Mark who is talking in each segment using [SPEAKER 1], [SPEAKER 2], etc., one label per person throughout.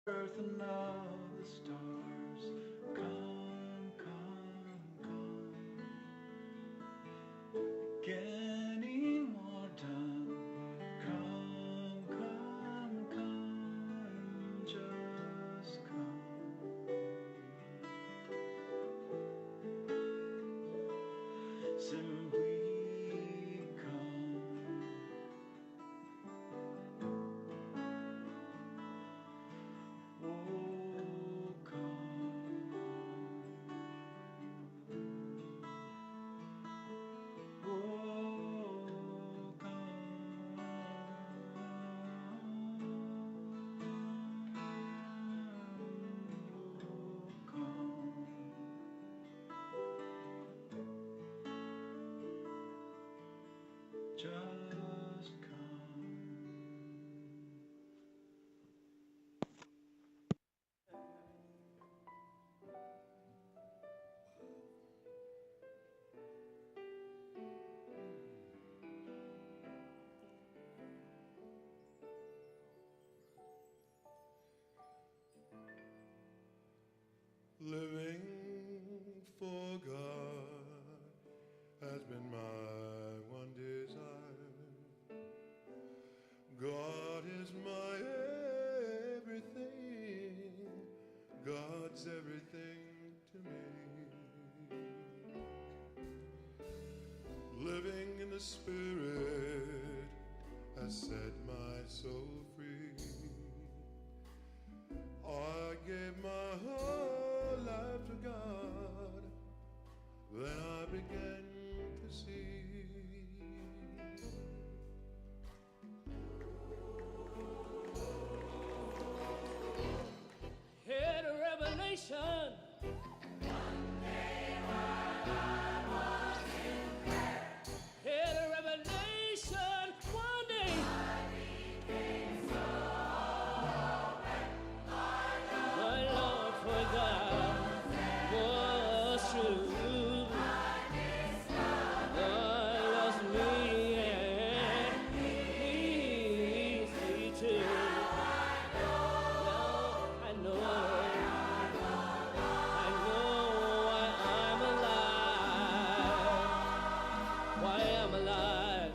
[SPEAKER 1] earth and of the stars. Come, come, come. Beginning more done. Come, come, come. Just come. Simply come. Oh, come. Oh, come. Oh, come. Just come.
[SPEAKER 2] Living for God has been my one desire. God is my everything. God's everything to me. Living in the Spirit has set my soul free. I gave my whole life to God, then I began to see.
[SPEAKER 3] Had a revelation.
[SPEAKER 4] One day while I was in prayer,
[SPEAKER 3] Had a revelation. One day
[SPEAKER 4] I became so aware
[SPEAKER 3] my love for God was true.
[SPEAKER 4] I discovered
[SPEAKER 3] God loves me and needs me too. Now I know why I'm alive. Why I'm alive.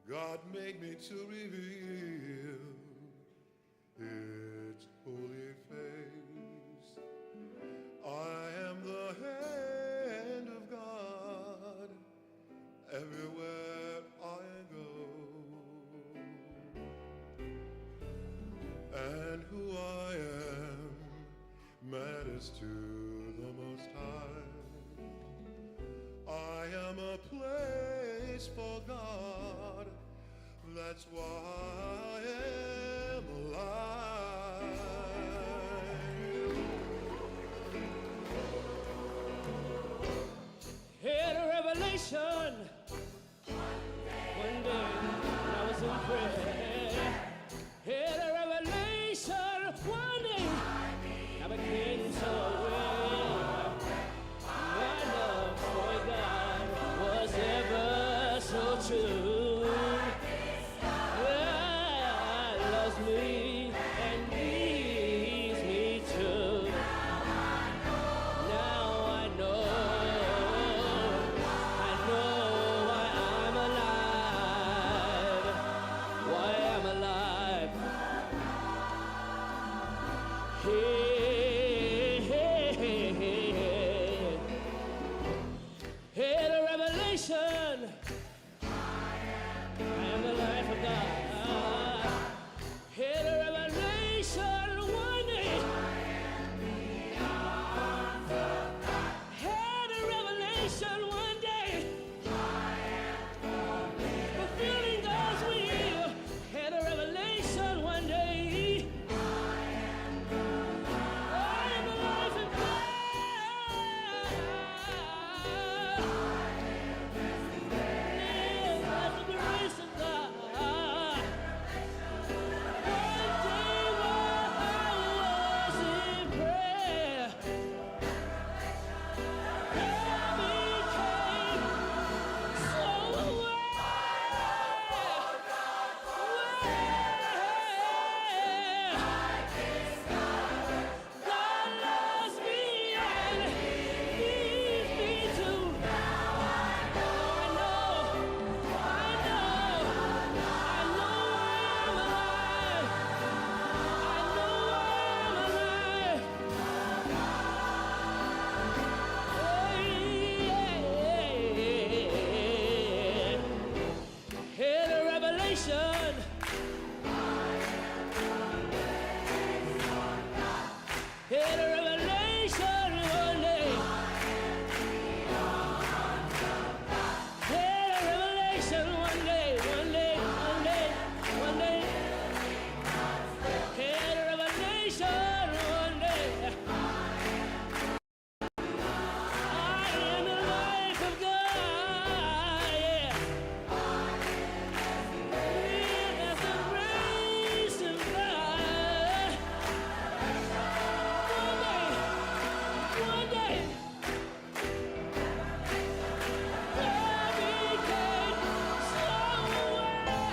[SPEAKER 2] God made me to reveal His holy face. I am the hand of God everywhere I go. And who I am matters to the Most High. I am a place for God, that's why I am alive.
[SPEAKER 3] Had a revelation. One day when I was in prayer. Had a revelation. One day I became so aware. My love for God was ever so true. I revelation. Had a revelation one day. Had a revelation one day. Had a revelation one day. I am the life of God, yeah. With the grace of God. One day, I became somewhere.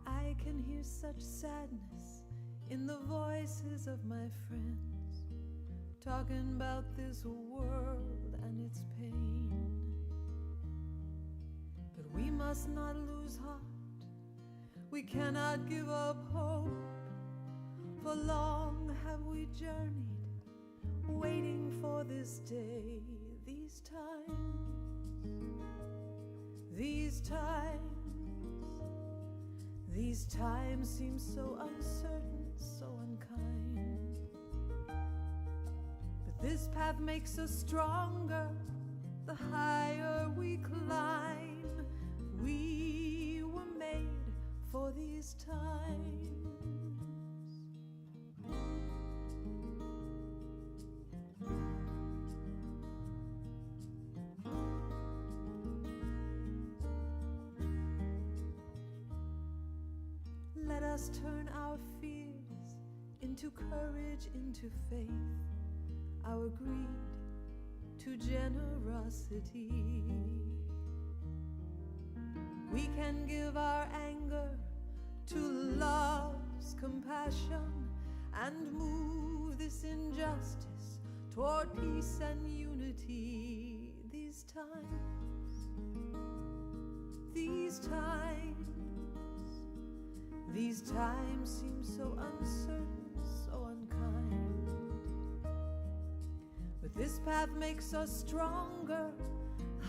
[SPEAKER 5] I can hear such sadness in the voices of my friends, talking about this world and its pain. But we must not lose heart, we cannot give up hope, for long have we journeyed, waiting for this day. These times seem so uncertain, so unkind. But this path makes us stronger, the higher we climb. We were made for these times. Let us turn our fears into courage, into faith, our greed to generosity. We can give our anger to love's compassion and move this injustice toward peace and unity. These times seem so uncertain, so unkind. But this path makes us stronger,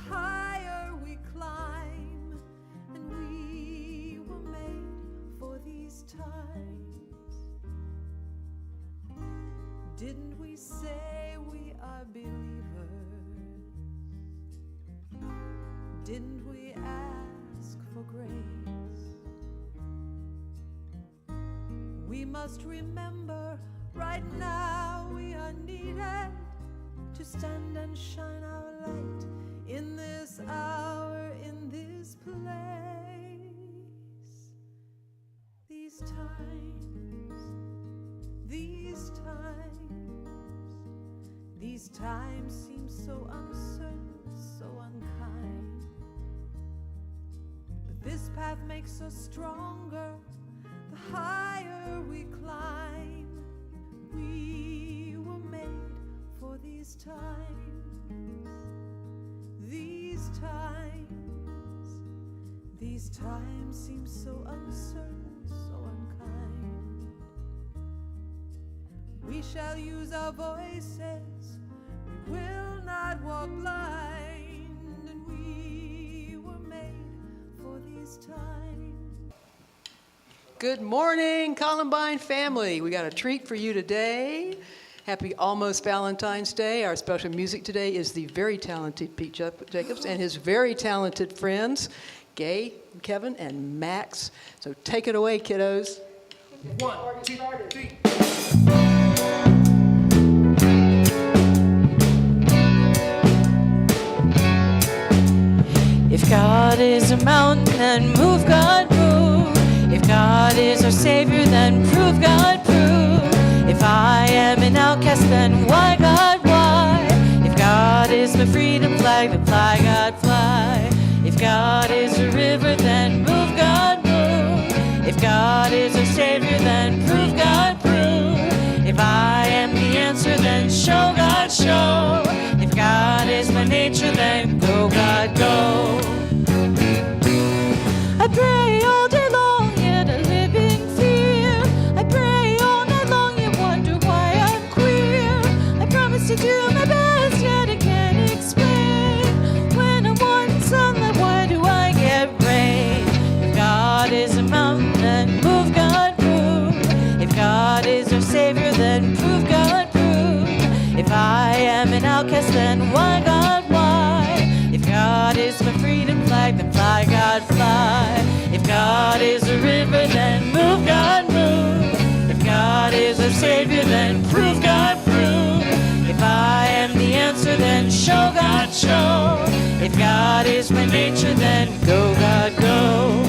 [SPEAKER 5] higher we climb, and we were made for these times. Didn't we say we are believers? Didn't we ask for grace? We must remember right now we are needed to stand and shine our light in this hour, in this place. These times seem so uncertain, so unkind. But this path makes us stronger, the higher we climb. We were made for these times. These These times seem so uncertain, so unkind. We shall use our voices, we will not walk blind, and we were made for these times.
[SPEAKER 6] Good morning, Columbine family. We got a treat for you today. Happy almost Valentine's Day. Our special music today is the very talented Pete Jacobs and his very talented friends, Gay, Kevin, and Max. So take it away, kiddos.
[SPEAKER 1] 1, 2, 3.
[SPEAKER 7] If God is a mountain, then move, God, move. If God is our Savior, then prove, God, prove. If I am an outcast, then why, God, why? If God is my freedom flag, then fly, God, fly. If God is a river, then move, God, move. If God is our Savior, then prove, God, prove. If I am the answer, then show, God, show. If God is my nature, then go, God, go. I pray all day long, yet I live in fear. I pray all night long, yet wonder why I'm queer. I promise to do my best, yet I can't explain. When I'm wanting sunlight, why do I get rain? If God is a mountain, then move, God, move. If God is our Savior, then prove, God, prove. If I am an outcast, then why, God, why? If God is my freedom flag, then fly, God, fly. If God is a river, then move, God, move. If God is our Savior, then prove, God, prove. If I am the answer, then show, God, show. If God is my nature, then go, God, go.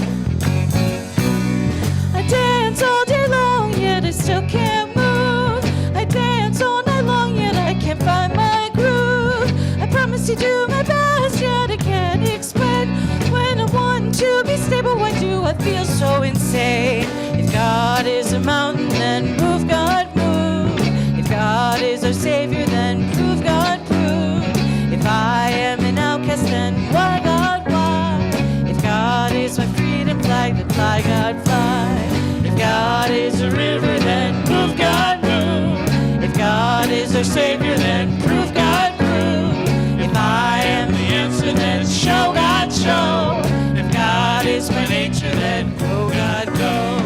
[SPEAKER 7] I dance all day long, yet I still can't move. I dance all night long, yet I can't find my groove. I promise to do my best, yet I can't explain. When I want to be stable, why do I feel so insane? If God is a mountain, then move, God, move. If God is our Savior, then prove, God, prove. If I am an outcast, then why, God, why? If God is my freedom flag, then fly, God, fly. If God is a river, then move, God, move. If God is our Savior, then prove, God, prove. If I am the answer, then show, God, show. If God is my nature, then go, God, go.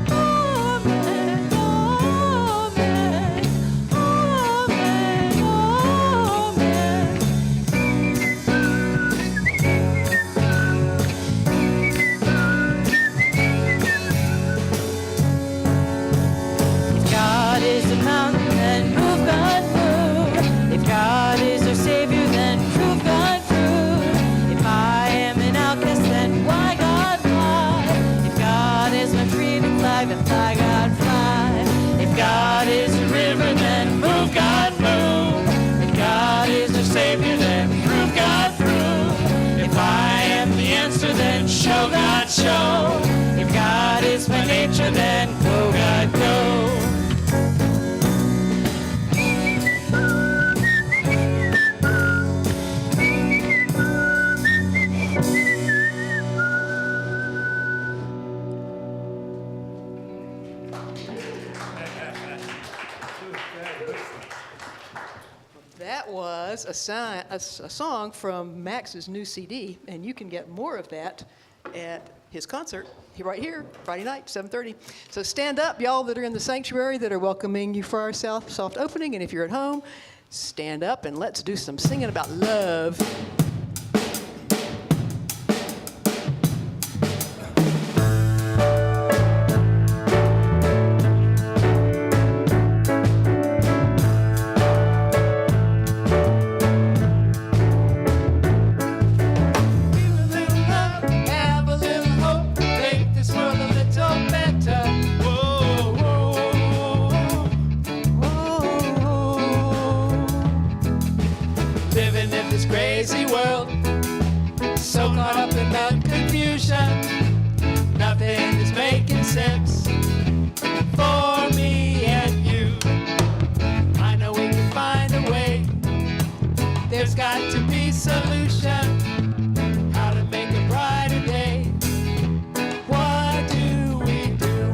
[SPEAKER 7] Amen, amen, amen, amen. If God is a mountain, then move, God, move. If God is our Savior, then prove, God, prove. If I am an outcast, then why, God, why? If God is my freedom flag, then fly, God, fly. If God is a river, then move, God, move. If God is our Savior, then prove, God, prove. If I am the answer, then show, God, show. If God is my nature, then go, God, go.
[SPEAKER 6] That was a song from Max's new CD, and you can get more of that at his concert right here, Friday night, 7:30. So stand up, y'all that are in the sanctuary that are welcoming you for our soft opening, and if you're at home, stand up and let's do some singing about love.
[SPEAKER 3] Have a little hope, make this world a little better. Living in this crazy world, so caught up in the confusion, nothing is making sense for me and you. I know we can find a way. There's got got to be solution. How to make a brighter day. What do?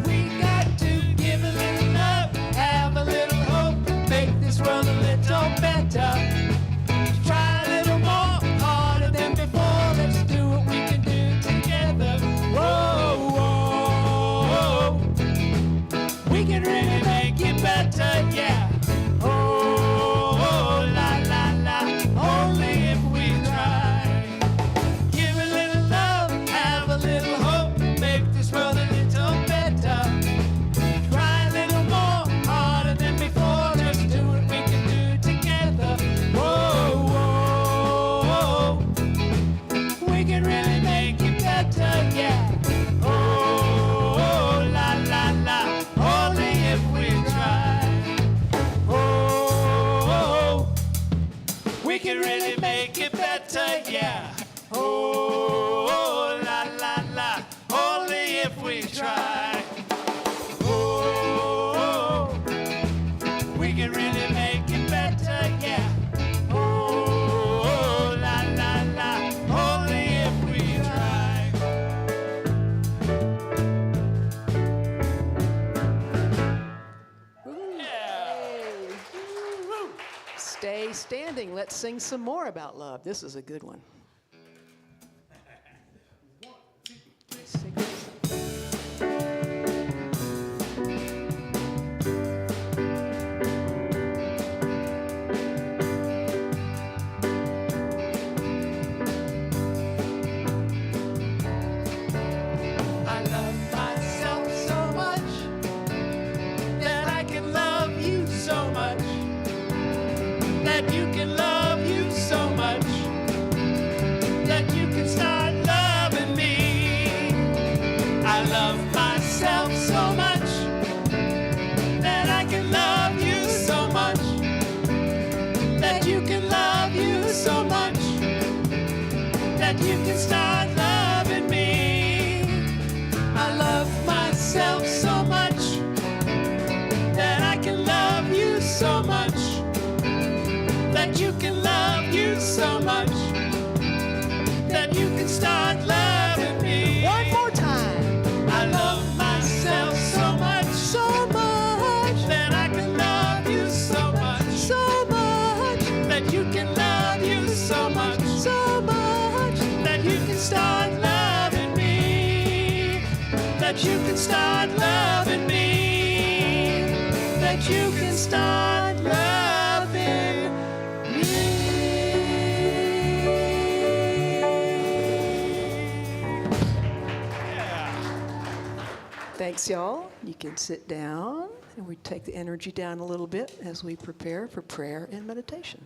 [SPEAKER 3] We got to give a little love, have a little hope, make this world a little better. Try a little more, harder than before. Let's do what we can do together. Whoa, whoa, whoa. We can really make it better, yeah. Oh, oh, la, la, la, only if we try. Give a little love, have a little hope, make this world a little better. Try a little more, harder than before. Let's do what we can do together. Whoa, whoa, whoa. We can really make it better, yeah. Oh, oh, la, la, la, only if we try. Oh, we can really make it better, yeah. Oh, la, la, la, only if we try. Oh, we can really make it better, yeah. Oh, la, la, la, only if we try.
[SPEAKER 6] Stay standing. Let's sing some more about love. This is a good one. Sing this.
[SPEAKER 3] I love myself so much that I can love you so much, that you can love you so much, that you can start loving me. I love myself so much that I can love you so much, that you can love you so much, that you can start loving me. I love myself so much that I can love you so much, that you can love you so much, that you can start loving me.
[SPEAKER 6] One more time.
[SPEAKER 3] I love myself so much,
[SPEAKER 6] So much,
[SPEAKER 3] that I can love you so much,
[SPEAKER 6] so much,
[SPEAKER 3] that you can love you so much,
[SPEAKER 6] so much.
[SPEAKER 3] that you can start loving me, that you can start loving me, that you can start loving
[SPEAKER 6] Thanks, y'all. You can sit down, and we take the energy down a little bit as we prepare for prayer and meditation.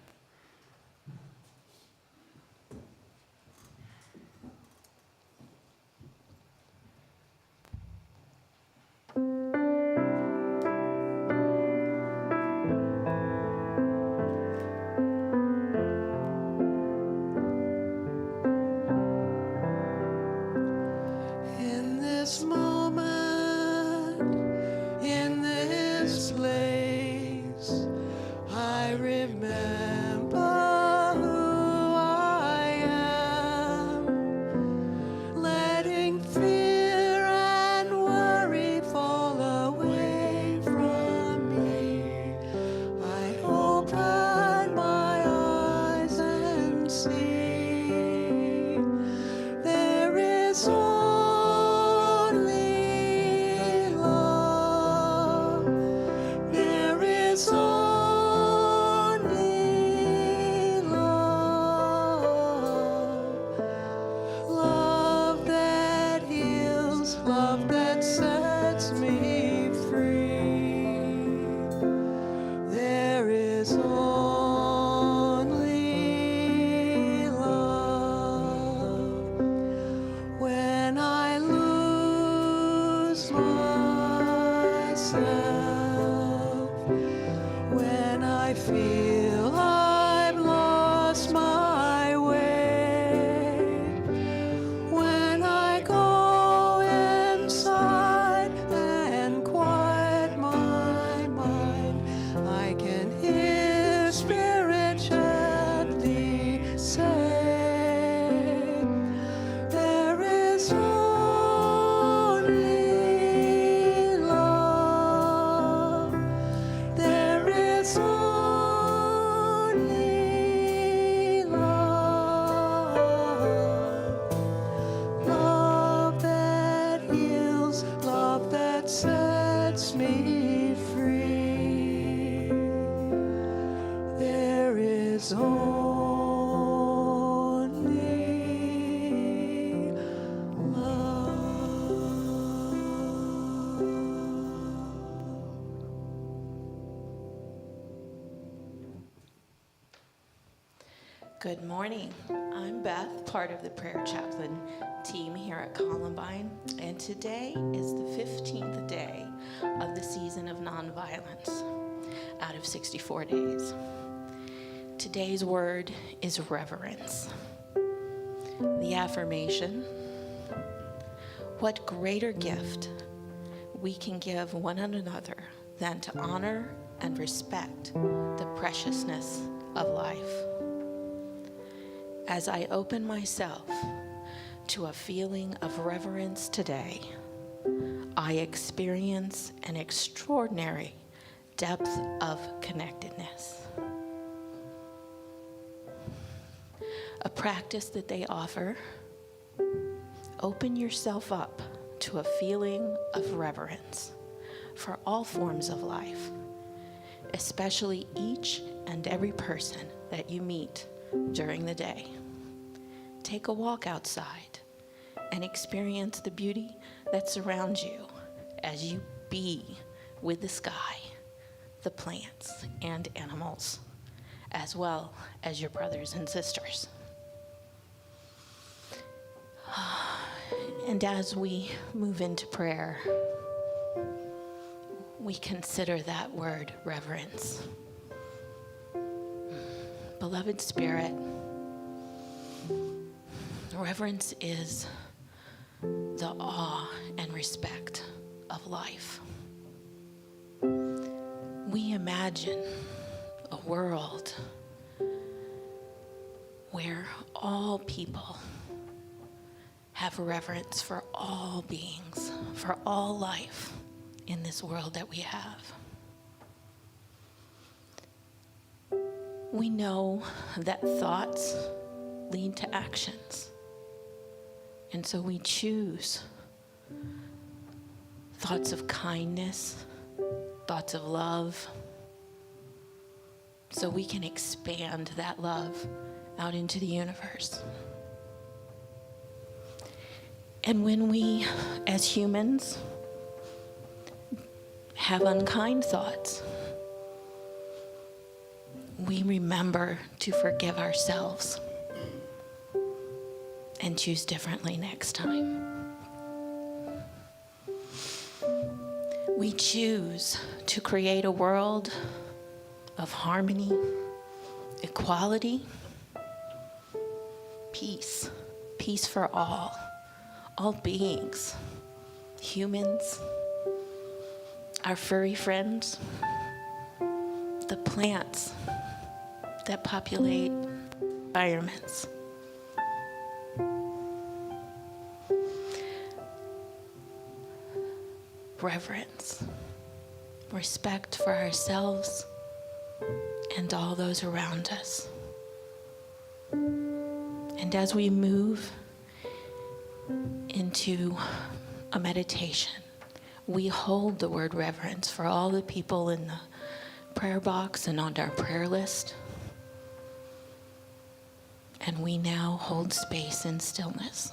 [SPEAKER 6] In this moment, in this place, I remember
[SPEAKER 8] Good morning. I'm Beth, part of the prayer chaplain team here at Columbine, and today is the 15th day of the season of nonviolence out of 64 days. Today's word is reverence. The affirmation: what greater gift we can give one another than to honor and respect the preciousness of life. As I open myself to a feeling of reverence today, I experience an extraordinary depth of connectedness. A practice that they offer: open yourself up to a feeling of reverence for all forms of life, especially each and every person that you meet during the day. Take a walk outside and experience the beauty that surrounds you as you be with the sky, the plants and animals, as well as your brothers and sisters. And as we move into prayer, we consider that word reverence. Beloved Spirit, reverence is the awe and respect of life. We imagine a world where all people have reverence for all beings, for all life in this world that we have. We know that thoughts lead to actions, and so we choose thoughts of kindness, thoughts of love, so we can expand that love out into the universe. And when we, as humans, have unkind thoughts, we remember to forgive ourselves and choose differently next time. We choose to create a world of harmony, equality, peace, peace for all beings, humans, our furry friends, the plants that populate environments. Reverence, respect for ourselves and all those around us. And as we move into a meditation, we hold the word reverence for all the people in the prayer box and on our prayer list. And we now hold space in stillness.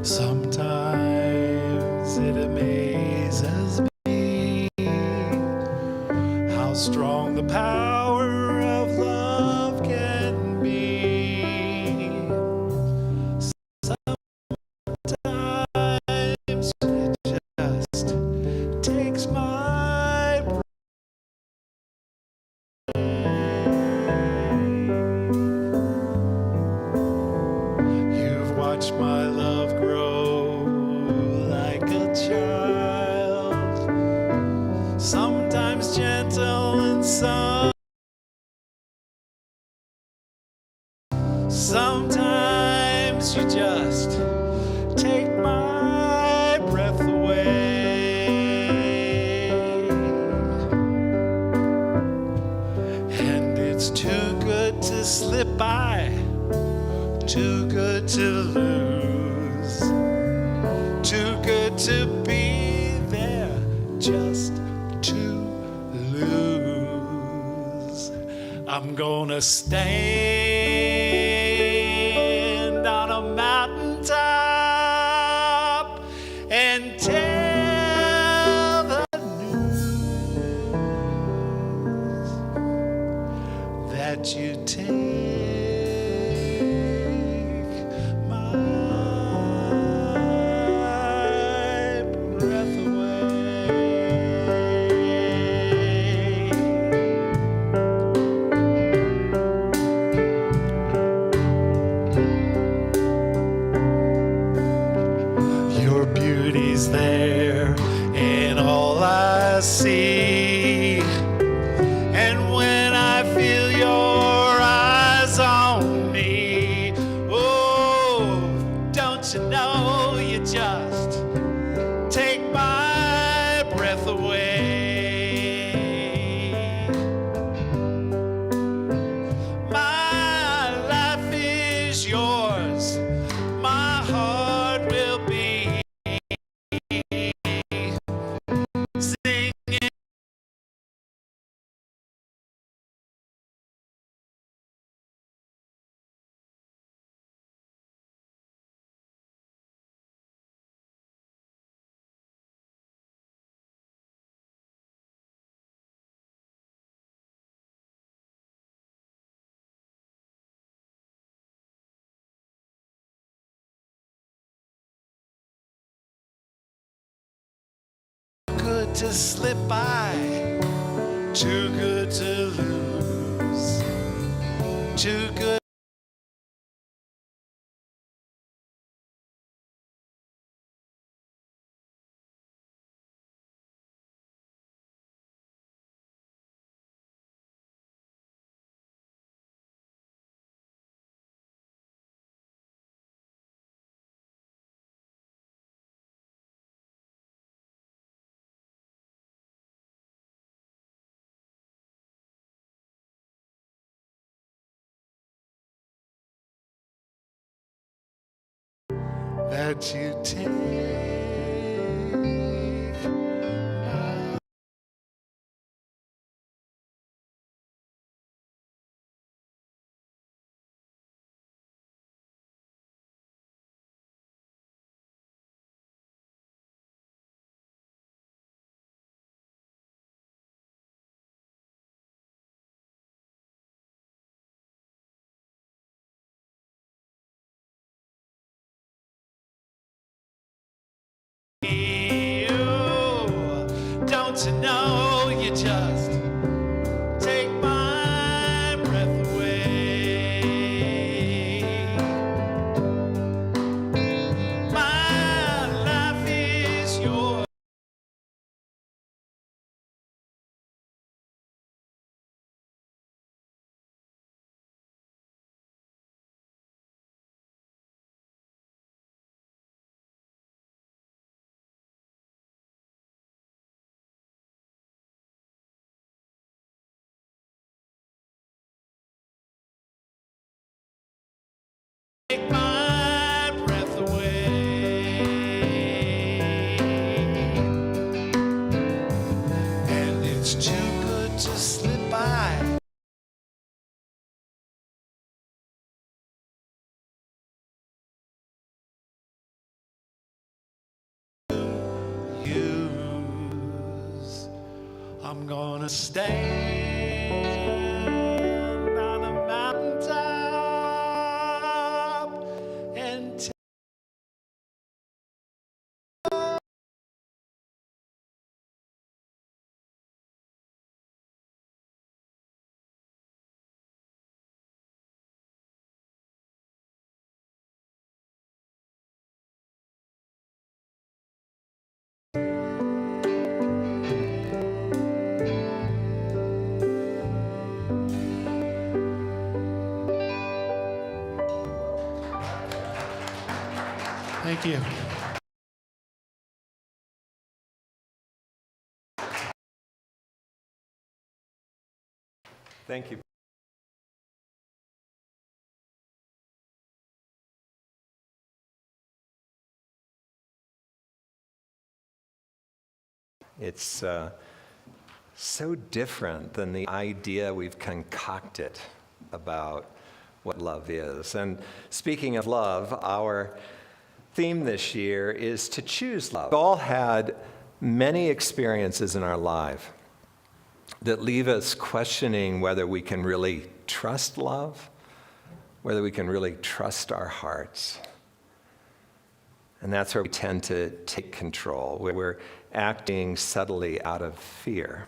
[SPEAKER 3] Sometimes it amazes me how strong the power of love can be. Sometimes it just takes my breath. You've watched my love grow like a child, sometimes gentle and sometimes you just take my breath away. And it's too good to slip by, too good to lose, too good to be there, just to lose. I'm gonna stand on a mountaintop and tell the news that you take my breath away. Your beauty's there in all I see. And when I feel your eyes on me, oh, don't you know you just take my breath away. My life is yours, my heart will be singing. Good to slip by, too good to lose, too good. That you take my don't you know you just take my breath away. My life is yours. Take my breath away. I'm gonna stand on a mountaintop and thank you.
[SPEAKER 9] Thank you. It's so different than the idea we've concocted about what love is. And speaking of love, our theme this year is to choose love. We've all had many experiences in our life that leave us questioning whether we can really trust love, whether we can really trust our hearts. And that's where we tend to take control, where we're acting subtly out of fear.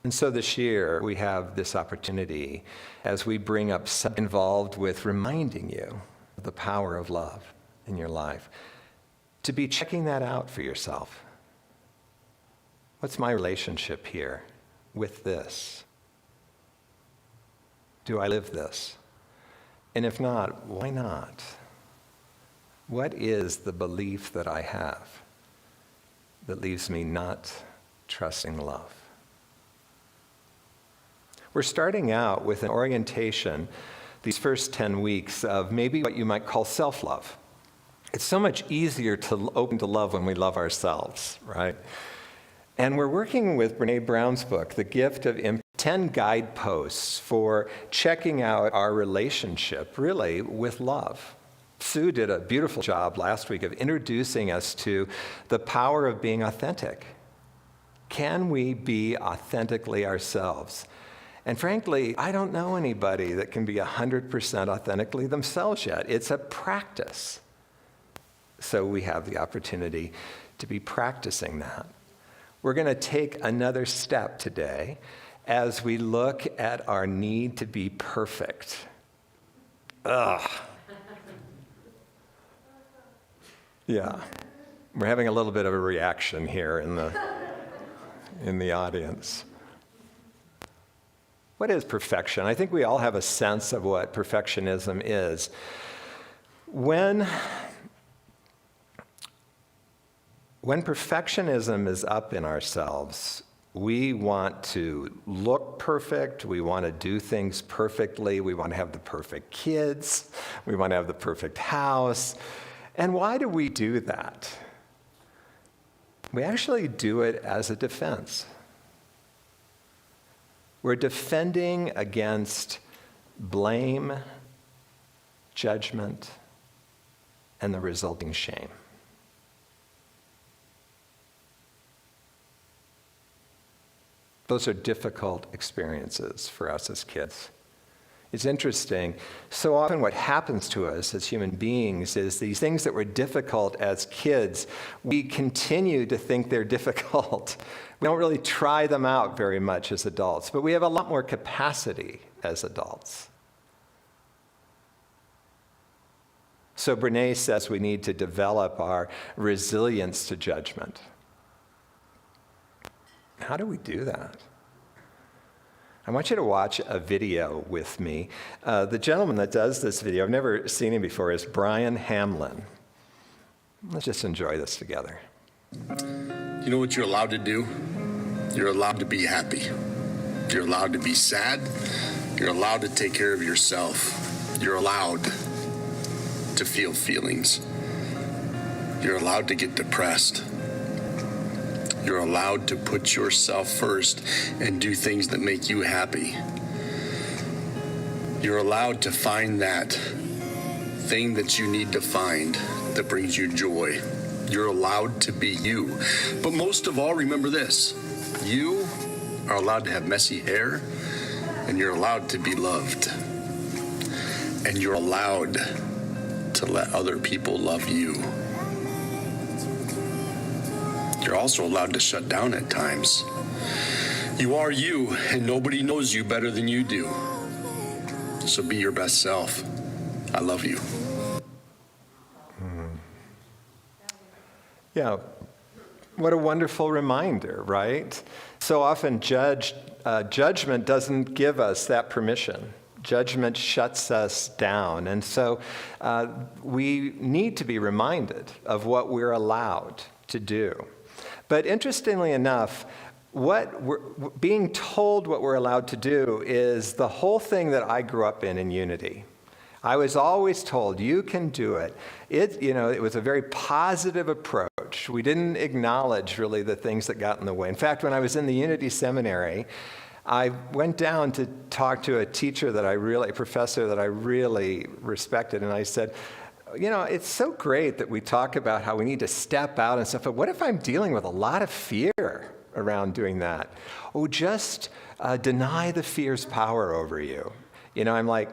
[SPEAKER 9] And so this year, we have this opportunity as we bring up something involved with reminding you of the power of love in your life, to be checking that out for yourself. What's my relationship here with this? Do I live this? And if not, why not? What is the belief that I have that leaves me not trusting love? We're starting out with an orientation, these first 10 weeks, of maybe what you might call self-love. It's so much easier to open to love when we love ourselves, right? And we're working with Brene Brown's book, The Gift of 10 guideposts for checking out our relationship, really, with love. Sue did a beautiful job last week of introducing us to the power of being authentic. Can we be authentically ourselves? And frankly, I don't know anybody that can be 100% authentically themselves yet. It's a practice. So we have the opportunity to be practicing that. We're going to take another step today as we look at our need to be perfect. Ugh. Yeah. We're having a little bit of a reaction here in the audience. What is perfection? I think we all have a sense of what perfectionism is. When perfectionism is up in ourselves, we want to look perfect, we want to do things perfectly, we want to have the perfect kids, we want to have the perfect house. And why do we do that? We actually do it as a defense. We're defending against blame, judgment, and the resulting shame. Those are difficult experiences for us as kids. It's interesting. So often what happens to us as human beings is these things that were difficult as kids, we continue to think they're difficult. We don't really try them out very much as adults, but we have a lot more capacity as adults. So Brene says we need to develop our resilience to judgment. How do we do that? I want you to watch a video with me. The gentleman that does this video, I've never seen him before, is Brian Hamlin. Let's just enjoy this together.
[SPEAKER 10] You know what you're allowed to do? You're allowed to be happy. You're allowed to be sad. You're allowed to take care of yourself. You're allowed to feel feelings. You're allowed to get depressed. You're allowed to put yourself first and do things that make you happy. You're allowed to find that thing that you need to find that brings you joy. You're allowed to be you. But most of all, remember this. You are allowed to have messy hair, and you're allowed to be loved. And you're allowed to let other people love you. You're also allowed to shut down at times. You are you, and nobody knows you better than you do. So be your best self. I love you.
[SPEAKER 9] Yeah, what a wonderful reminder, right? So often judgment doesn't give us that permission. Judgment shuts us down. And so we need to be reminded of what we're allowed to do. But interestingly enough, being told what we're allowed to do is the whole thing that I grew up in Unity. I was always told, you can do it. It was a very positive approach. We didn't acknowledge really the things that got in the way. In fact, when I was in the Unity Seminary, I went down to talk to a professor that I really respected, and I said, it's so great that we talk about how we need to step out and stuff, but what if I'm dealing with a lot of fear around doing that? Oh, just deny the fear's power over you. I'm like,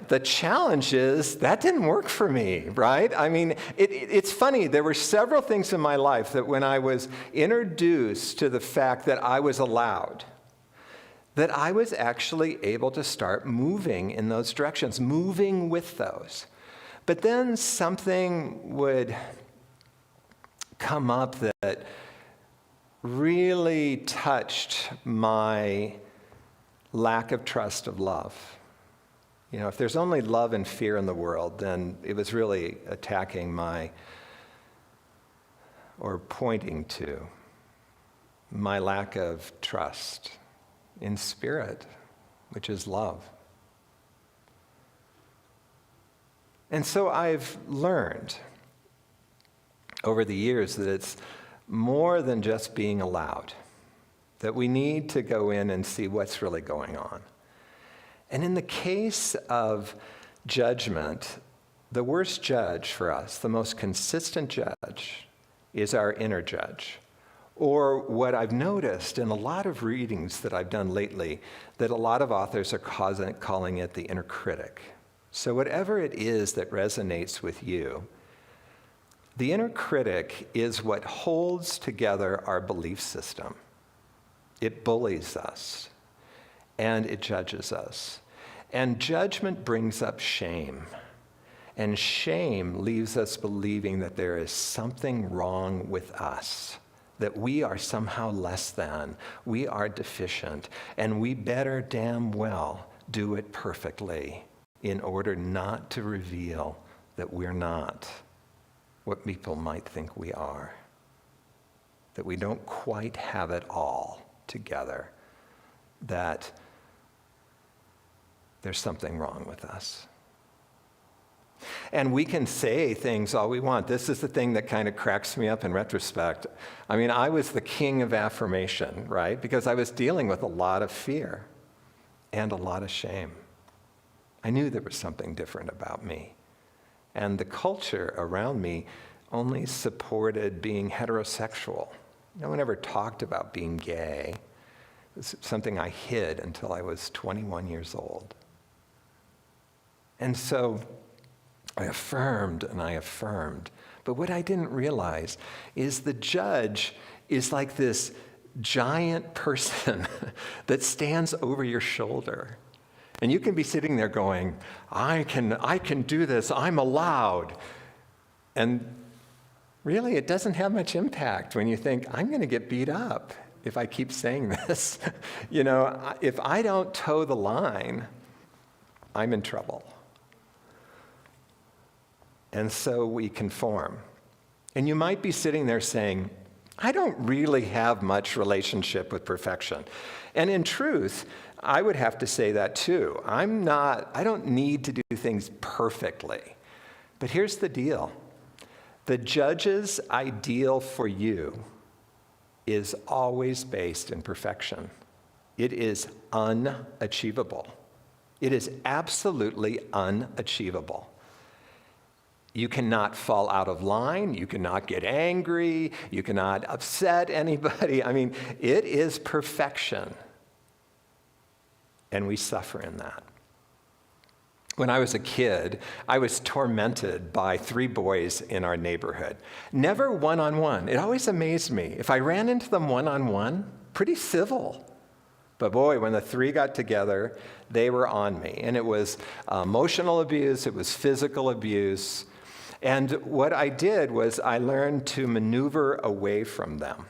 [SPEAKER 9] the challenge is that didn't work for me, right? I mean, it's funny. There were several things in my life that when I was introduced to the fact that I was allowed, that I was actually able to start moving in those directions, moving with those. But then something would come up that really touched my lack of trust of love. If there's only love and fear in the world, then it was really attacking pointing to my lack of trust in spirit, which is love. And so I've learned over the years that it's more than just being allowed, that we need to go in and see what's really going on. And in the case of judgment, the worst judge for us, the most consistent judge, is our inner judge. Or what I've noticed in a lot of readings that I've done lately, that a lot of authors are calling it the inner critic. So whatever it is that resonates with you, the inner critic is what holds together our belief system. It bullies us, and it judges us. And judgment brings up shame. And shame leaves us believing that there is something wrong with us, that we are somehow less than, we are deficient, and we better damn well do it perfectly in order not to reveal that we're not what people might think we are, that we don't quite have it all together, that there's something wrong with us. And we can say things all we want. This is the thing that kind of cracks me up in retrospect. I mean, I was the king of affirmation, right? Because I was dealing with a lot of fear and a lot of shame. I knew there was something different about me. And the culture around me only supported being heterosexual. No one ever talked about being gay. It was something I hid until I was 21 years old. And so I affirmed and I affirmed. But what I didn't realize is the judge is like this giant person that stands over your shoulder. And you can be sitting there going, I can do this, I'm allowed. And really, it doesn't have much impact when you think, I'm going to get beat up if I keep saying this. If I don't toe the line, I'm in trouble. And so we conform. And you might be sitting there saying, I don't really have much relationship with perfection. And in truth, I would have to say that too. I don't need to do things perfectly. But here's the deal. The judge's ideal for you is always based in perfection. It is unachievable. It is absolutely unachievable. You cannot fall out of line. You cannot get angry. You cannot upset anybody. I mean, it is perfection. And we suffer in that. When I was a kid, I was tormented by 3 boys in our neighborhood. Never one-on-one. It always amazed me. If I ran into them one-on-one, pretty civil. But boy, when the 3 got together, they were on me. And it was emotional abuse, it was physical abuse. And what I did was I learned to maneuver away from them.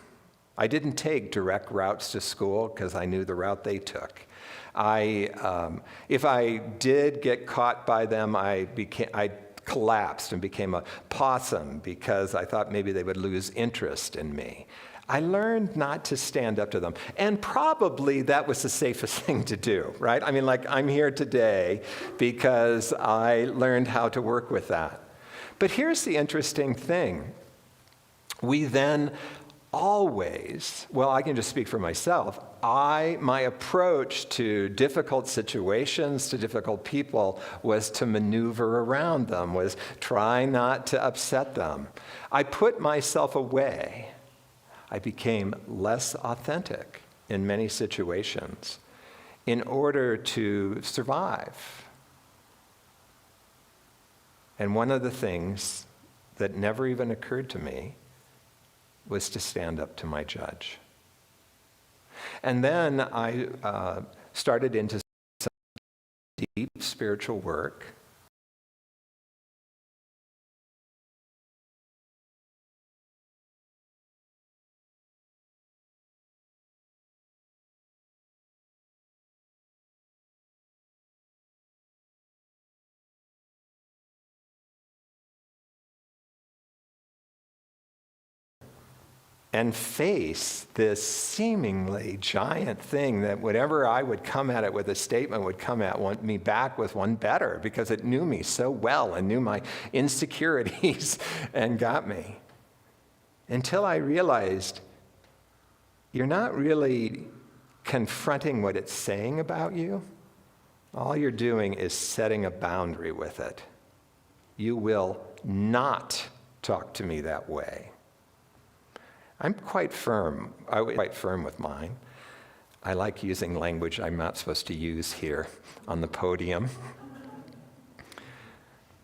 [SPEAKER 9] I didn't take direct routes to school because I knew the route they took. If I did get caught by them, I collapsed and became a possum because I thought maybe they would lose interest in me. I learned not to stand up to them. And probably that was the safest thing to do, right? I mean, like, I'm here today because I learned how to work with that. But here's the interesting thing. We then always, well, I can just speak for myself, my approach to difficult situations, to difficult people, was to maneuver around them, was try not to upset them. I put myself away. I became less authentic in many situations in order to survive. And one of the things that never even occurred to me was to stand up to my judge. And then I started into some deep spiritual work. And face this seemingly giant thing that whatever I would come at it with a statement would come at me back with one better because it knew me so well and knew my insecurities and got me. Until I realized you're not really confronting what it's saying about you. All you're doing is setting a boundary with it. You will not talk to me that way. I'm quite firm. I was quite firm with mine. I like using language I'm not supposed to use here on the podium.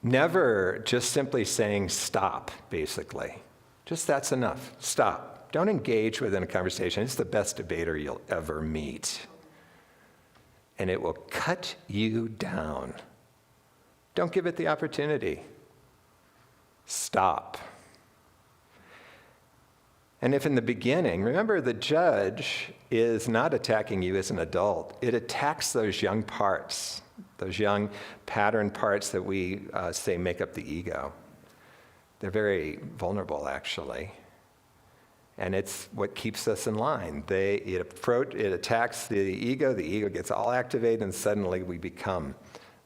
[SPEAKER 9] Never just simply saying stop, basically. Just that's enough. Stop. Don't engage within a conversation. It's the best debater you'll ever meet. And it will cut you down. Don't give it the opportunity. Stop. And if in the beginning, remember, the judge is not attacking you as an adult. It attacks those young parts, those young pattern parts that we say make up the ego. They're very vulnerable, actually. And it's what keeps us in line. It attacks the ego gets all activated, and suddenly we become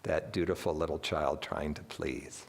[SPEAKER 9] that dutiful little child trying to please.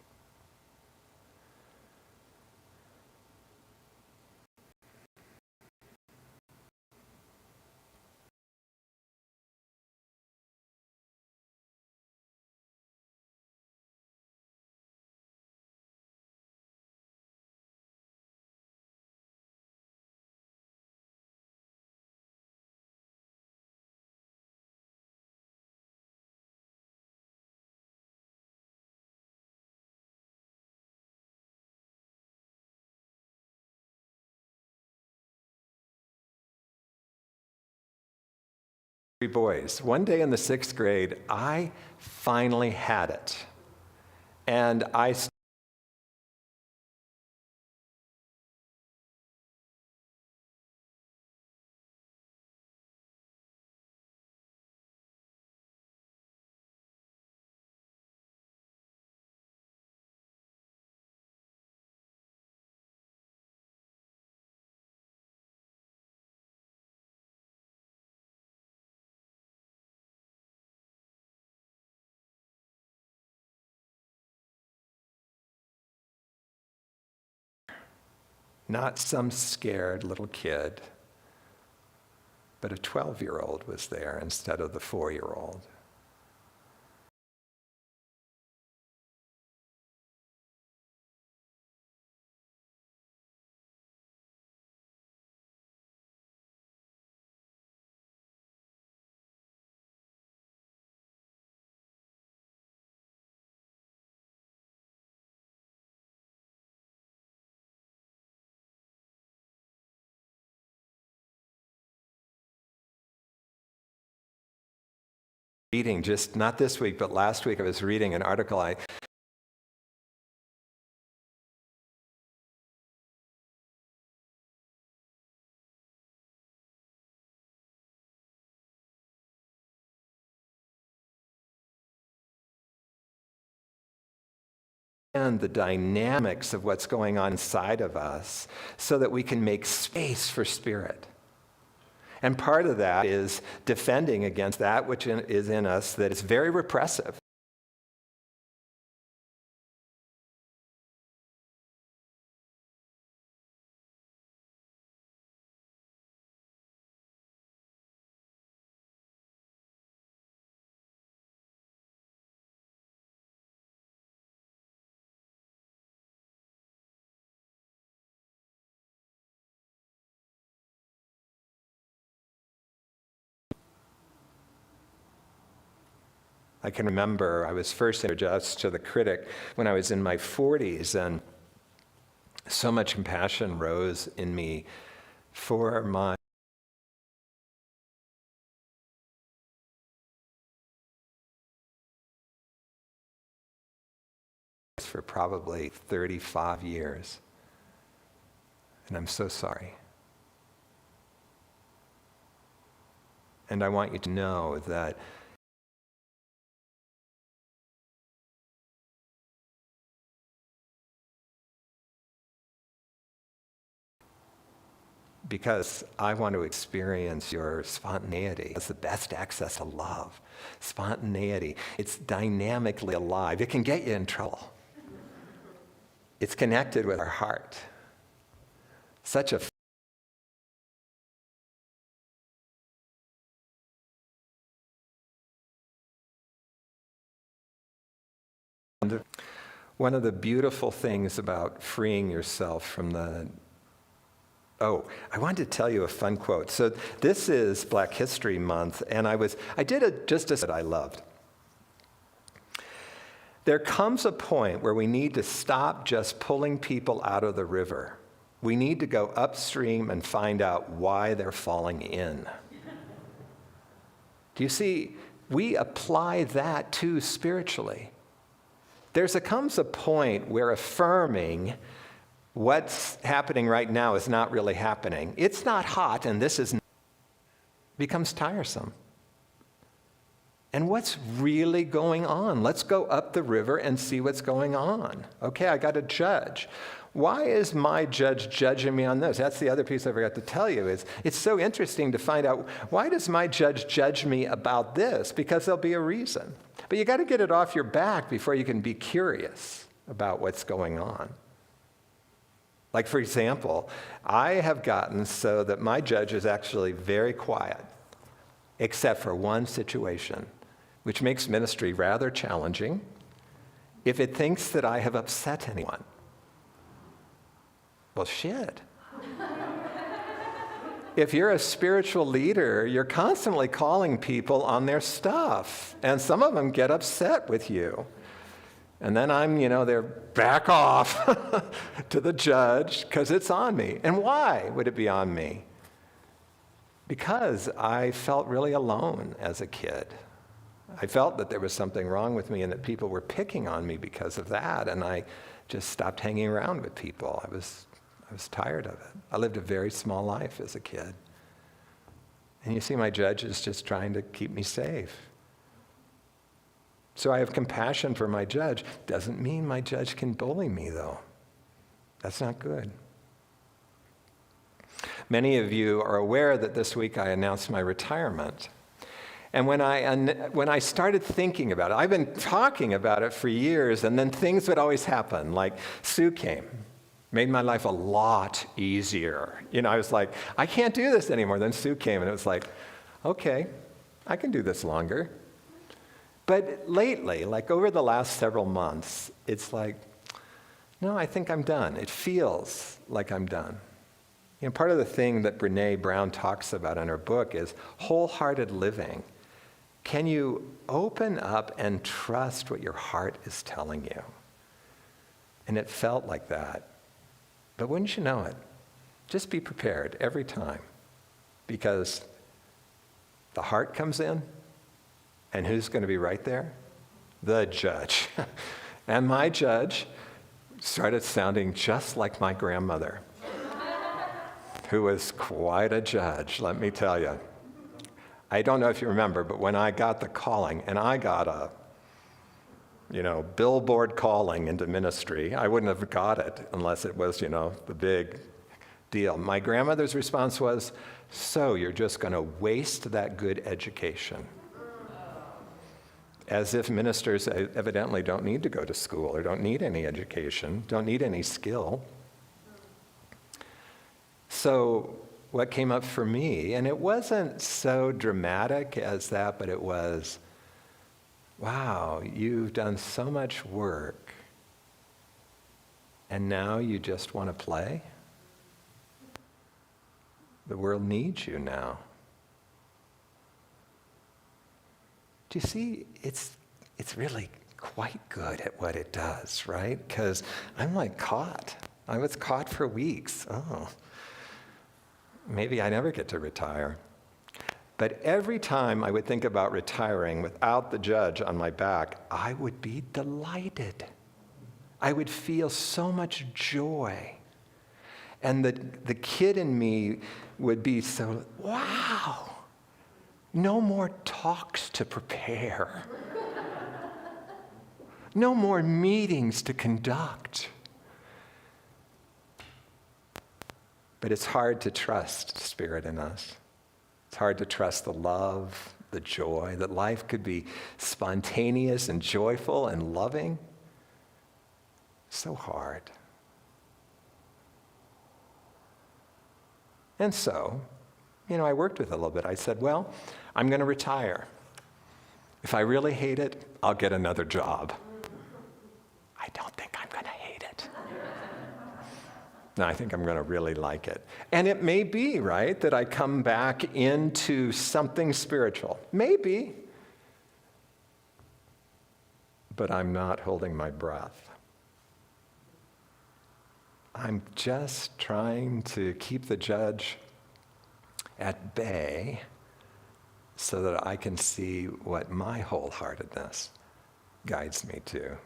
[SPEAKER 9] Boys. One day in the 6th grade, I finally had it. And I not some scared little kid, but a 12-year-old was there instead of the 4-year-old. reading, just not this week, but last week I was reading an article and the dynamics of what's going on inside of us so that we can make space for spirit. And part of that is defending against that which is in us that is very repressive. I can remember I was first introduced to the Critic when I was in my 40s, and so much compassion rose in me for my for probably 35 years. And I'm so sorry. And I want you to know that because I want to experience your spontaneity. It's the best access to love. Spontaneity. It's dynamically alive. It can get you in trouble. It's connected with our heart. Such a one of the beautiful things about freeing yourself from the I wanted to tell you a fun quote. So this is Black History Month, and I did just a that I loved. There comes a point where we need to stop just pulling people out of the river. We need to go upstream and find out why they're falling in. Do you see? We apply that too spiritually. Comes a point where affirming what's happening right now is not really happening. It's not hot, and this is becomes tiresome. And what's really going on? Let's go up the river and see what's going on. Okay, I got a judge. Why is my judge judging me on this? That's the other piece I forgot to tell you is it's so interesting to find out, why does my judge judge me about this? Because there'll be a reason. But you got to get it off your back before you can be curious about what's going on. Like, for example, I have gotten so that my judge is actually very quiet, except for one situation, which makes ministry rather challenging if it thinks that I have upset anyone. Well, shit. If you're a spiritual leader, you're constantly calling people on their stuff, and some of them get upset with you. And then they're back off to the judge because it's on me. And why would it be on me? Because I felt really alone as a kid. I felt that there was something wrong with me and that people were picking on me because of that. And I just stopped hanging around with people. I was tired of it. I lived a very small life as a kid. And you see, my judge is just trying to keep me safe. So I have compassion for my judge. Doesn't mean my judge can bully me, though. That's not good. Many of you are aware that this week I announced my retirement. And when I started thinking about it, I've been talking about it for years, and then things would always happen, like Sue came. Made my life a lot easier. I was like, I can't do this anymore. Then Sue came, and it was like, okay, I can do this longer. But lately, like over the last several months, it's like, no, I think I'm done. It feels like I'm done. Part of the thing that Brené Brown talks about in her book is wholehearted living. Can you open up and trust what your heart is telling you? And it felt like that. But wouldn't you know it? Just be prepared every time, because the heart comes in, And who's going to be right there? The judge. And my judge started sounding just like my grandmother, who was quite a judge, let me tell you. I don't know if you remember, but when I got the calling, and I got a, billboard calling into ministry, I wouldn't have got it unless it was, the big deal. My grandmother's response was, so you're just going to waste that good education. As if ministers evidently don't need to go to school or don't need any education, don't need any skill. So what came up for me, and it wasn't so dramatic as that, but it was, wow, you've done so much work, and now you just want to play? The world needs you now. Do you see, it's really quite good at what it does, right? Because I'm like caught. I was caught for weeks. Oh, maybe I never get to retire. But every time I would think about retiring without the judge on my back, I would be delighted. I would feel so much joy. And the kid in me would be so, wow, no more talks to prepare. No more meetings to conduct. But it's hard to trust Spirit in us. It's hard to trust the love, the joy, that life could be spontaneous and joyful and loving. So hard. And so, I worked with it a little bit. I said, well, I'm going to retire. If I really hate it, I'll get another job. I don't think I'm going to hate it. No, I think I'm going to really like it. And it may be, right, that I come back into something spiritual. Maybe. But I'm not holding my breath. I'm just trying to keep the judge at bay so that I can see what my wholeheartedness guides me to.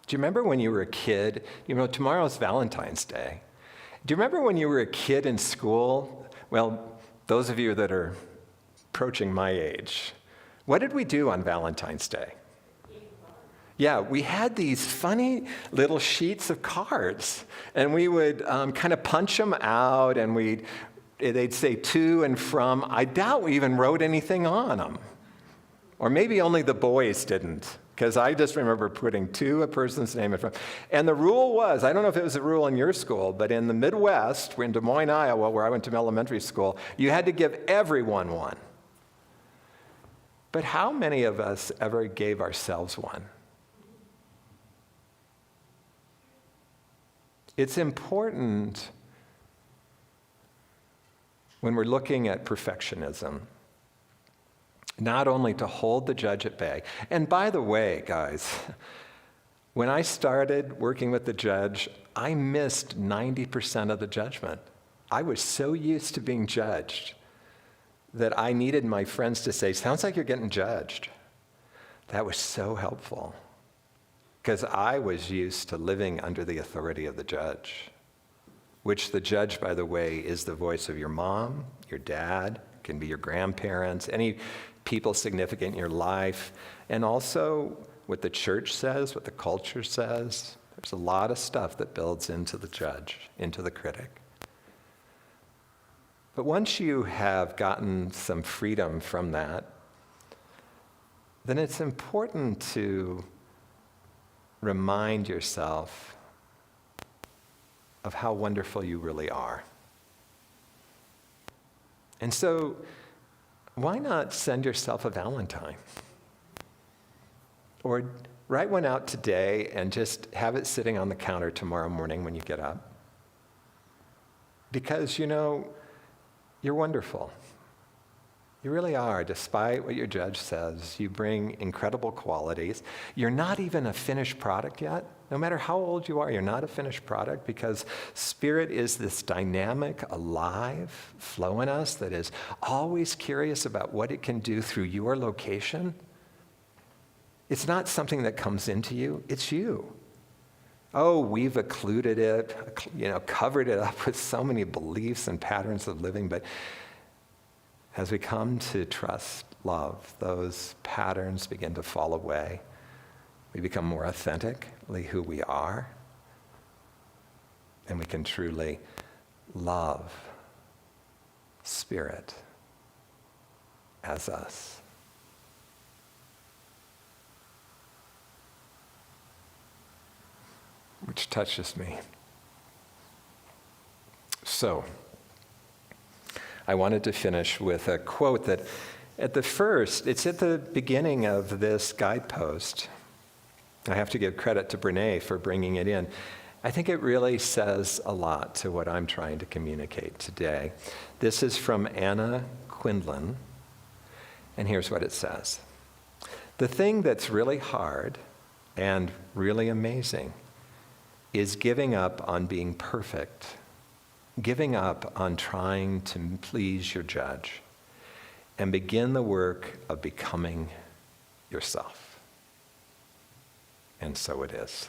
[SPEAKER 9] Do you remember when you were a kid? Tomorrow's Valentine's Day. Do you remember when you were a kid in school? Well, those of you that are approaching my age, what did we do on Valentine's Day? Yeah, we had these funny little sheets of cards, and we would kind of punch them out, and they'd say to and from. I doubt we even wrote anything on them. Or maybe only the boys didn't, because I just remember putting to a person's name in front. And the rule was, I don't know if it was a rule in your school, but in the Midwest, in Des Moines, Iowa, where I went to elementary school, you had to give everyone one. But how many of us ever gave ourselves one? It's important when we're looking at perfectionism, not only to hold the judge at bay. And by the way, guys, when I started working with the judge, I missed 90% of the judgment. I was so used to being judged that I needed my friends to say, sounds like you're getting judged. That was so helpful. Because I was used to living under the authority of the judge, which the judge, by the way, is the voice of your mom, your dad, can be your grandparents, any people significant in your life, and also what the church says, what the culture says. There's a lot of stuff that builds into the judge, into the critic. But once you have gotten some freedom from that, then it's important to remind yourself of how wonderful you really are. And so, why not send yourself a Valentine? Or write one out today and just have it sitting on the counter tomorrow morning when you get up. Because, you're wonderful. You really are. Despite what your judge says, you bring incredible qualities. You're not even a finished product yet. No matter how old you are, you're not a finished product because Spirit is this dynamic, alive flow in us that is always curious about what it can do through your location. It's not something that comes into you, it's you. Oh, we've occluded it, covered it up with so many beliefs and patterns of living, but as we come to trust love, those patterns begin to fall away. We become more authentically who we are, and we can truly love Spirit as us. Which touches me. So, I wanted to finish with a quote that it's at the beginning of this guidepost. I have to give credit to Brene for bringing it in. I think it really says a lot to what I'm trying to communicate today. This is from Anna Quindlen, and here's what it says. The thing that's really hard and really amazing is giving up on being perfect, giving up on trying to please your judge, and begin the work of becoming yourself. And so it is.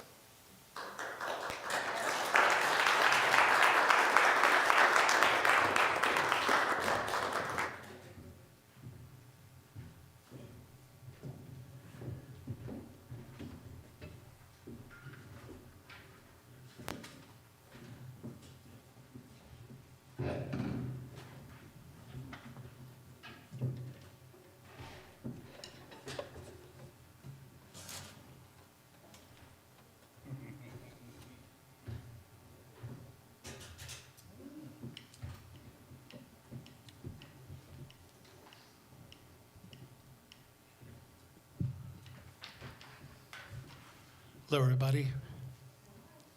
[SPEAKER 11] Hello, everybody.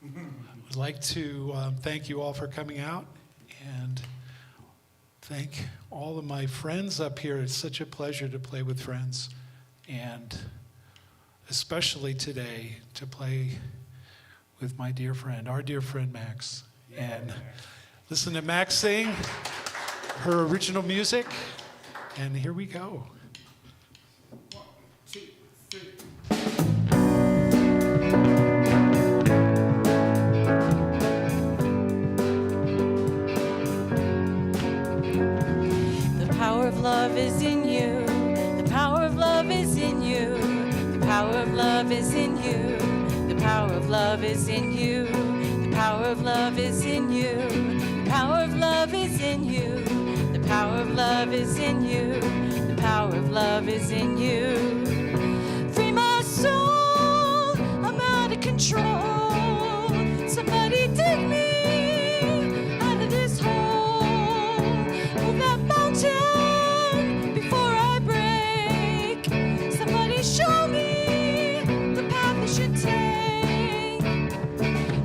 [SPEAKER 11] I would like to thank you all for coming out and thank all of my friends up here. It's such a pleasure to play with friends, and especially today to play with my dear friend, our dear friend Max, and listen to Max sing her original music, and here we go.
[SPEAKER 7] Love is in you. The power of love is in you. The power of love is in you. The power of love is in you. The power of love is in you. The power of love is in you. The power of love is in you. The power of love is in you. Free my soul. I'm out of control. Somebody take me out of this hole. Move that mountain. Show me the path I should take.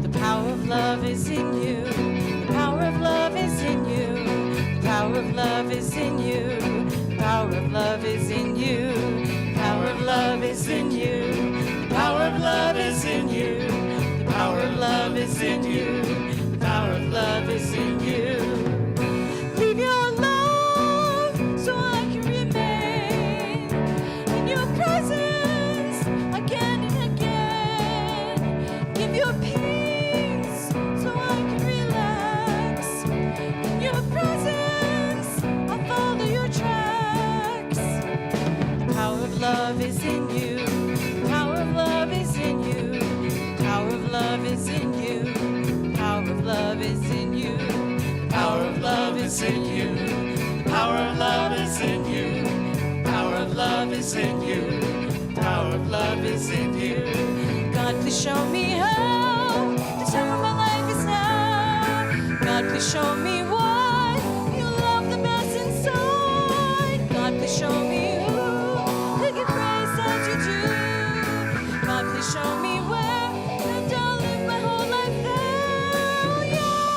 [SPEAKER 7] The power of love is in you. The power of love is in you. The power of love is in you. The power of love is in you. The power of love is in you. The power of love is in you. The power of love is in you. The power of love is in you. Leave your love so I can remain in your presence again and again. Give your peace so I can relax. In your presence, I'll follow your tracks. The power of love is in you. The power of love is in you. The power of love is in you. The power of love is in you. The power of love is in you. The power of love is in you. The power of love is in you. The power of love is in you. God, please show me how the time of my life is now. God, please show me why you love the best inside. God, please show me who I can praise as you do. God, please show me where, and I'll live my whole life there. Yeah.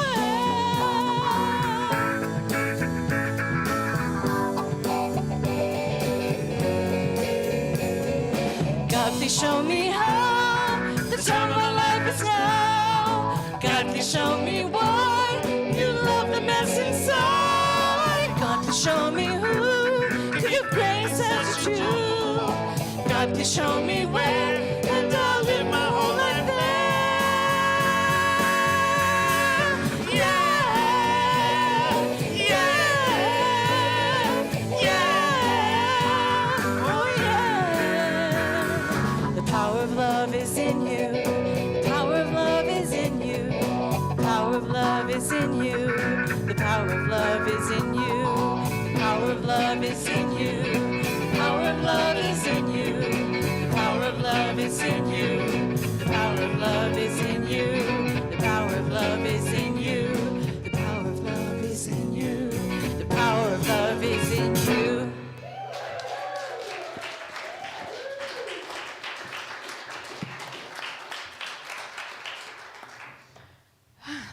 [SPEAKER 7] please show me how the time of my life is now. God, please show me why you love the mess inside. God, please show me who to give grace as true. God, please show me where, and I'll live my whole life there. Yeah, yeah, yeah, oh yeah. The power of love is in you. The power of love is in you. The power of love is in you. The power of love is in you. The power of love is in you. The power of love is in you. The power of love is in you. The power of love is in you. The power of love is in you. The power of love is in you. The power of love is in you.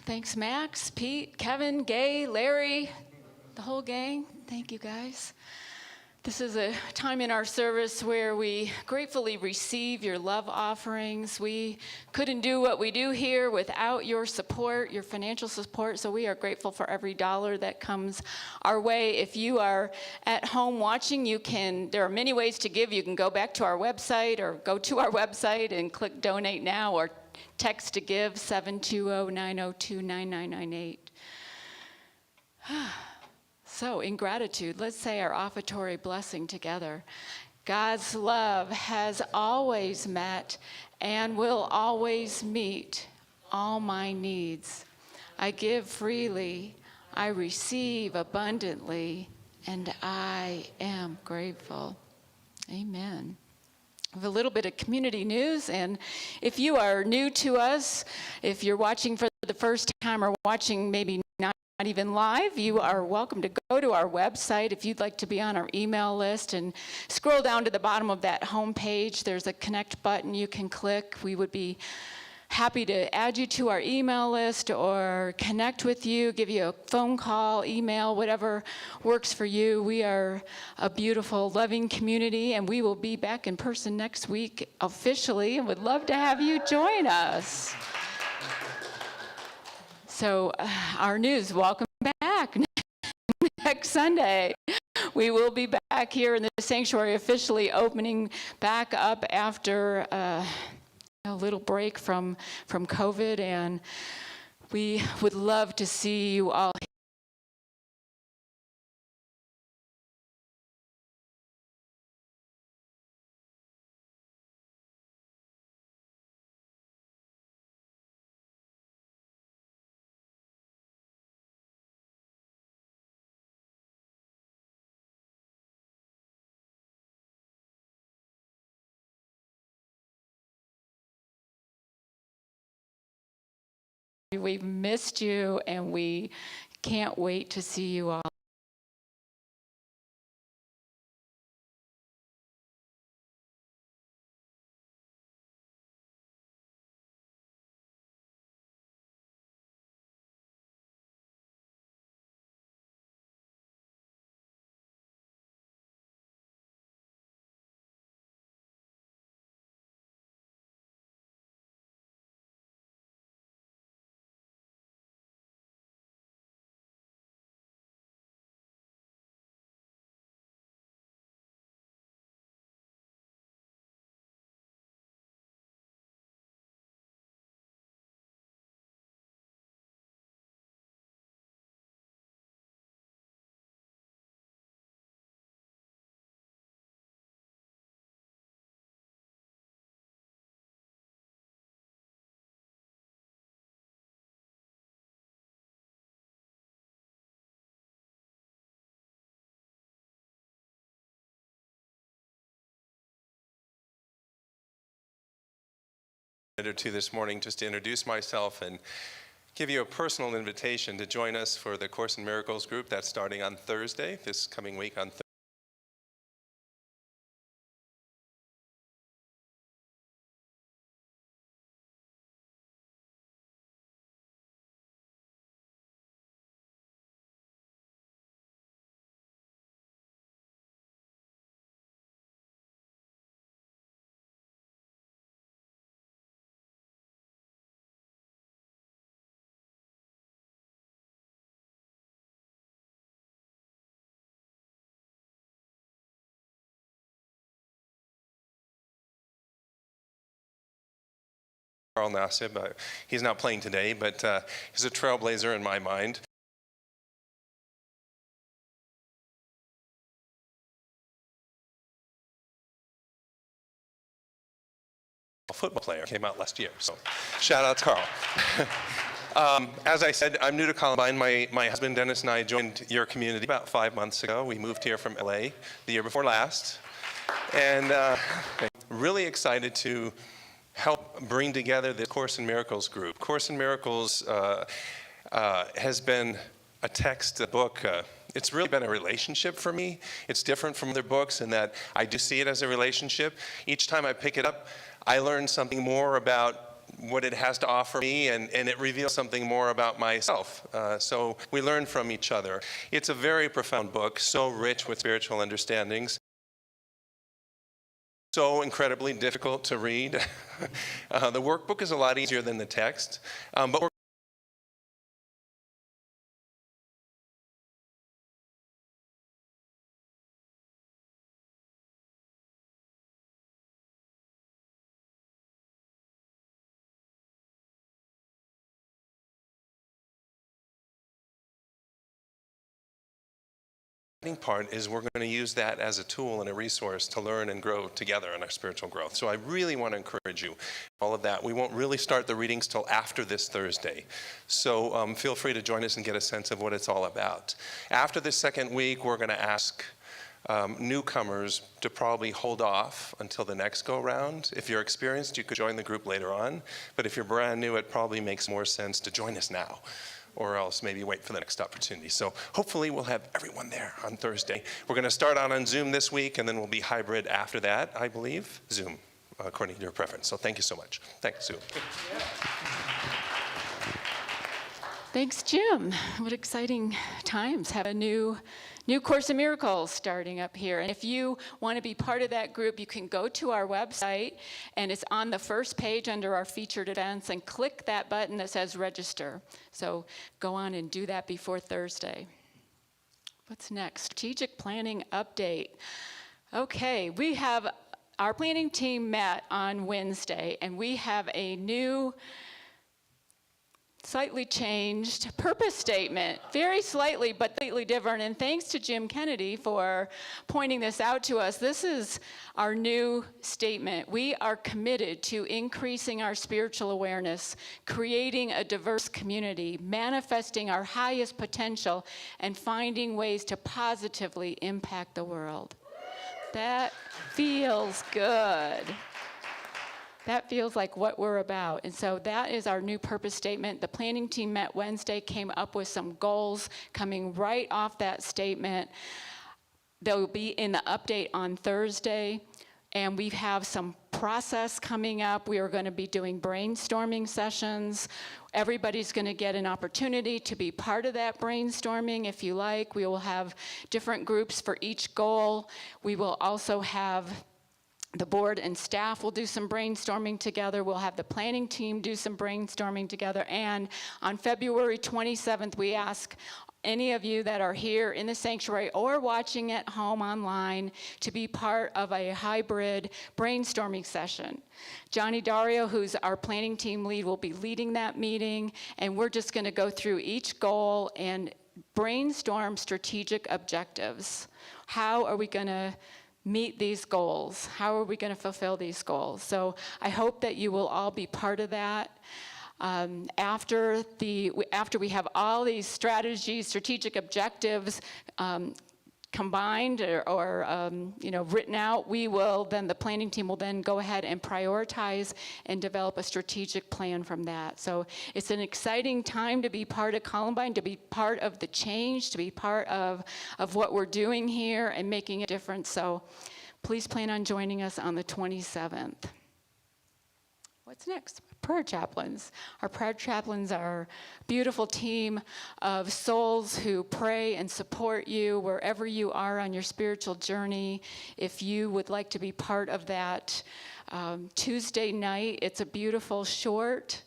[SPEAKER 12] Thanks, Max, Pete, Kevin, Gay, Larry, the whole gang. Thank you, guys. This is a time in our service where we gratefully receive your love offerings. We couldn't do what we do here without your support, your financial support, so we are grateful for every dollar that comes our way. If you are at home watching, there are many ways to give. You can go back to our website or go to our website and click Donate Now or text to give 720-902-9998. So in gratitude, let's say our offertory blessing together. God's love has always met and will always meet all my needs. I give freely, I receive abundantly, and I am grateful. Amen. I have a little bit of community news, and if you are new to us, if you're watching for the first time or watching maybe not even live, you are welcome to go to our website if you'd like to be on our email list and scroll down to the bottom of that home page. There's a connect button you can click. We would be happy to add you to our email list or connect with you, give you a phone call, email, whatever works for you. We are a beautiful, loving community, and we will be back in person next week officially and would love to have you join us. So our news, welcome back next Sunday. We will be back here in the sanctuary officially opening back up after a little break from COVID, and we would love to see you all here. We've missed you, and we can't wait to see you all.
[SPEAKER 13] Or two this morning just to introduce myself and give you a personal invitation to join us for the Course in Miracles group that's starting on Thursday, this coming week on Thursday. Carl Nassib. He's not playing today, but he's a trailblazer in my mind. A football player came out last year, so shout out to Carl. As I said, I'm new to Columbine. My husband Dennis and I joined your community about 5 months ago. We moved here from LA the year before last, and really excited to help bring together the Course in Miracles group. Course in Miracles has been a text, a book. It's really been a relationship for me. It's different from other books in that I do see it as a relationship. Each time I pick it up, I learn something more about what it has to offer me, and it reveals something more about myself. So we learn from each other. It's a very profound book, so rich with spiritual understandings. So incredibly difficult to read. The workbook is a lot easier than the text, but we're part is we're going to use that as a tool and a resource to learn and grow together in our spiritual growth. So I really want to encourage you, all of that. We won't really start the readings till after this Thursday. So feel free to join us and get a sense of what it's all about. After this second week, we're going to ask newcomers to probably hold off until the next go-round. If you're experienced, you could join the group later on. But if you're brand new, it probably makes more sense to join us now, or else maybe wait for the next opportunity. So hopefully we'll have everyone there on Thursday. We're going to start on Zoom this week, and then we'll be hybrid after that, I believe. Zoom, according to your preference. So thank you so much. Thanks, Sue.
[SPEAKER 12] Thanks, Jim. What exciting times. Have a new Course in Miracles starting up here. And if you want to be part of that group, you can go to our website, and it's on the first page under our featured events, and click that button that says register. So go on and do that before Thursday. What's next? Strategic planning update. Okay, we have our planning team met on Wednesday, and we have a new slightly changed purpose statement, very slightly, but slightly different. And thanks to Jim Kennedy for pointing this out to us. This is our new statement. We are committed to increasing our spiritual awareness, creating a diverse community, manifesting our highest potential, and finding ways to positively impact the world. That feels good. That feels like what we're about. And so that is our new purpose statement. The planning team met Wednesday, came up with some goals coming right off that statement. They'll be in the update on Thursday. And we have some process coming up. We are going to be doing brainstorming sessions. Everybody's going to get an opportunity to be part of that brainstorming if you like. We will have different groups for each goal. We will also have the board and staff will do some brainstorming together. We'll have the planning team do some brainstorming together. And on February 27th, we ask any of you that are here in the sanctuary or watching at home online to be part of a hybrid brainstorming session. Johnny Dario, who's our planning team lead, will be leading that meeting. And we're just going to go through each goal and brainstorm strategic objectives. How are we going to meet these goals? How are we going to fulfill these goals? So I hope that you will all be part of that. After we have all these strategies, strategic objectives combined or written out, the planning team will then go ahead and prioritize and develop a strategic plan from that. So it's an exciting time to be part of Columbine, to be part of the change, to be part of what we're doing here and making a difference. So please plan on joining us on the 27th. What's next? Prayer chaplains. Our prayer chaplains are a beautiful team of souls who pray and support you wherever you are on your spiritual journey. If you would like to be part of that Tuesday night, it's a beautiful, short,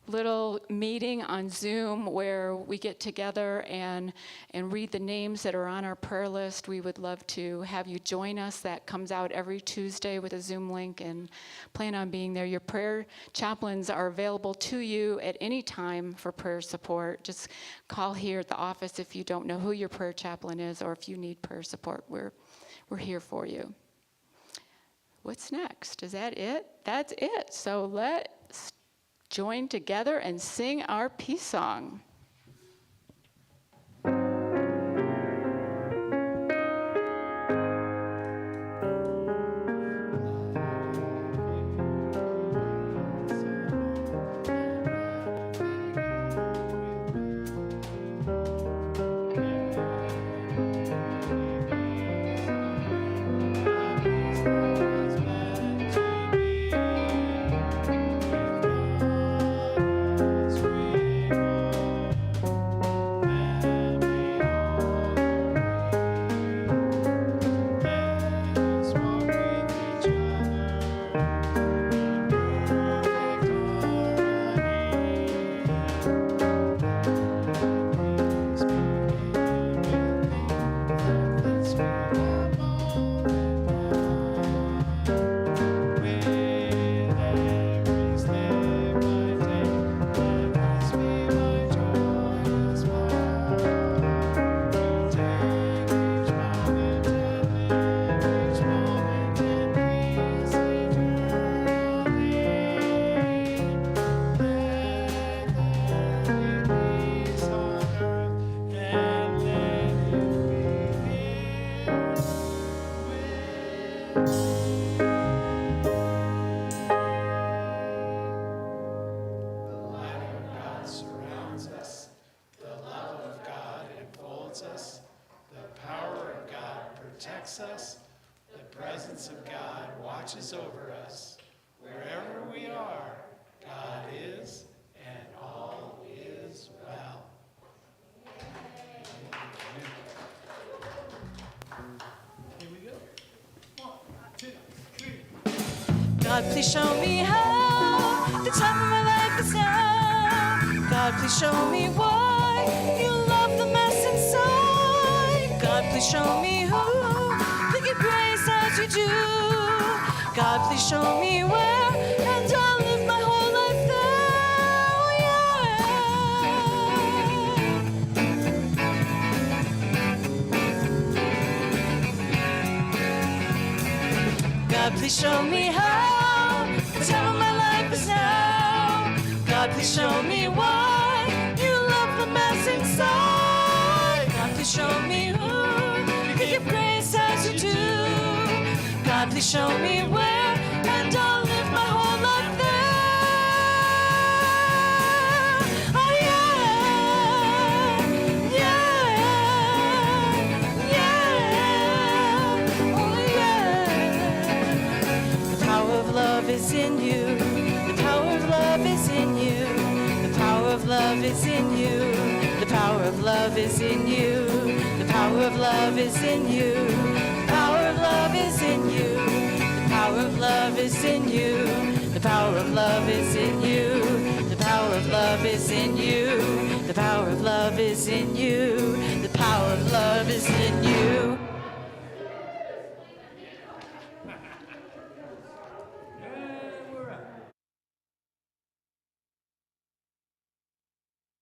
[SPEAKER 12] little meeting on Zoom where we get together and read the names that are on our prayer list. We would love to have you join us. That comes out every Tuesday with a Zoom link, and plan on being there. Your prayer chaplains are available to you at any time for prayer support. Just call here at the office if you don't know who your prayer chaplain is, or if you need prayer support. We're here for you. What's next? Is that it? That's it. So let's join together and sing our peace song.
[SPEAKER 11] us. The presence of God watches over us. Wherever we are, God is, and all is well. Here we go. 1, 2, 3.
[SPEAKER 7] God, please show me how the time of my life is now. God, please show me why you love the mess inside. God, please show me who can give grace as you do. God, please show me where, and I'll live my whole life there. God, please show me how the time of my life is now. God, please show me why you love the mess inside. God, please show me who can give grace as you do. God, please show me where, and I'll live my whole life there. Oh yeah, yeah, yeah, oh yeah. The power of love is in you. The power of love is in you. The power of love is in you. The power of love is in you. The power of love is in you. The power of love is in you. The power of love is in you. The power of love is in you. The power of love is in you. The power of love is in you. The power of love is in you.